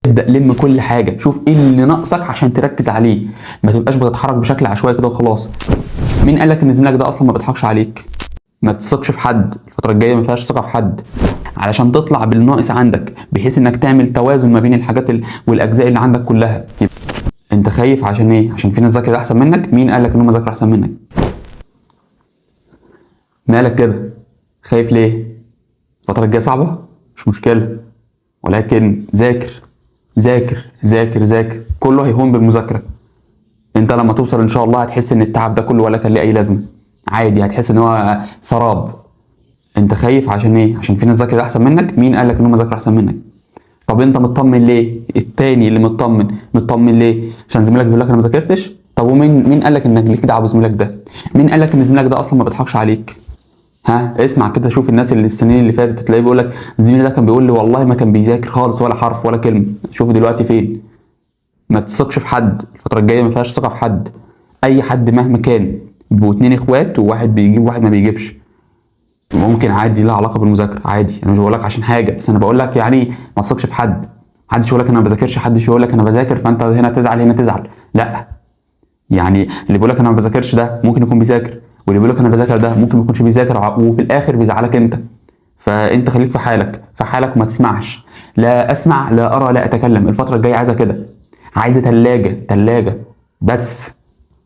ابدأ لم كل حاجة، شوف ايه اللي ناقصك عشان تركز عليه، ما تبقاش بتتحرك بشكل عشوائي كده وخلاص. مين قالك ان زميلك ده اصلا ما بيضحكش عليك؟ ما تثقش في حد، الفترة الجاية ما فيهاش ثقة في حد، علشان تطلع بالناقص عندك بحيث انك تعمل توازن ما بين الحاجات والاجزاء اللي عندك كلها. انت خايف عشان ايه؟ عشان في ناس ذاكرة احسن منك؟ مين قالك ان هم ذاكروا احسن منك؟ مالك كده؟ خايف ليه؟ الفترة الجاية صعبة؟ مش مشكلة، ولكن ذاكر ذاكر ذاكر ذاكر، كله هيهون بالمذاكرة. انت لما توصل ان شاء الله هتحس ان التعب ده كله ولا كان ليه اي لازمة، عادي، هتحس ان هو سراب. انت خايف عشان ايه؟ عشان في ناس ذاكرة احسن منك؟ مين قالك ان هم ذاكروا احسن منك؟ طب انت مطمن ليه؟ التاني اللي مطمن ليه؟ عشان زميلك بيقول لك انا ما ذاكرتش؟ طب ومين قالك انك ليك دعوه بزميلك ده؟ مين قالك ان زميلك ده اصلا ما بيضحكش عليك؟ ها، اسمع كده، شوف الناس اللي السنين اللي فاتت تلاقيه بيقول لك زميلي ده كان بيقول لي والله ما كان بيذاكر خالص ولا حرف ولا كلمه، شوف دلوقتي فين. ما تثقش في حد، الفتره الجايه ما فيهاش ثقه في حد. اي حد مهما كان، بيبقوا اتنين اخوات وواحد بيجيب وواحد ما بيجيبش، ممكن عادي لها علاقه بالمذاكره، عادي. انا مش بقول لك عشان حاجه، بس انا بقول لك يعني ما تثقش في حد. محدش يقول لك انا ما بذاكرش، محدش يقول لك انا بذاكر فانت هنا تزعل هنا تزعل، لا. يعني اللي بيقول لك انا ما بذاكرش ده ممكن يكون بيذاكر، واللي بيقول لك انا بذاكر ده ممكن ما يكونش بيذاكر، وفي الاخر بيزعلك انت. فانت خليك في حالك في حالك وما تسمعش. لا اسمع لا ارى لا اتكلم. الفتره الجايه عايزه كده، عايزه ثلاجه بس.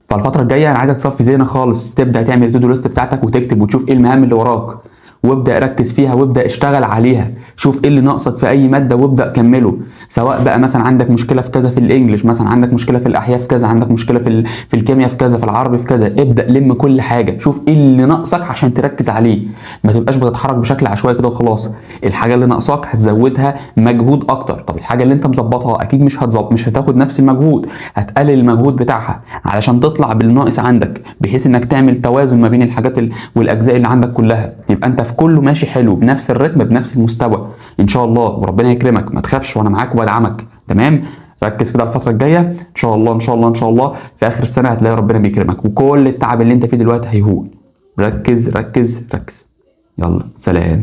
فالفتره الجايه انا عايزك تصفي ذهنك خالص، تبدا تعمل التو دو ليست بتاعتك وتكتب وتشوف ايه المهام اللي وراك، وابدا ركز فيها وابدا اشتغل عليها. شوف ايه اللي ناقصك في اي ماده وابدا كمله، سواء بقى مثلا عندك مشكله في كذا في الانجليش، مثلا عندك مشكله في الاحياء في كذا، عندك مشكله في الكيمياء في كذا، في العربي في كذا، ابدا لم كل حاجه، شوف ايه اللي ناقصك عشان تركز عليه، ما تبقاش بتتحرك بشكل عشوائي كده وخلاص. الحاجه اللي ناقصاك هتزودها مجهود اكتر، طب الحاجه اللي انت مظبطها اكيد مش هتاخد نفس المجهود، هتقلل المجهود بتاعها علشان تطلع بالناقص عندك بحيث انك تعمل توازن ما بين الحاجات والاجزاء اللي عندك كلها. يبقى انت في كله ماشي حلو بنفس الريتم بنفس المستوى ان شاء الله، وربنا يكرمك. ما تخافش وانا معاك وبدعمك، تمام؟ ركز كده الفتره الجايه ان شاء الله ان شاء الله ان شاء الله، في اخر السنه هتلاقي ربنا بيكرمك وكل التعب اللي انت فيه دلوقتي هيهون. ركز ركز ركز. يلا سلام.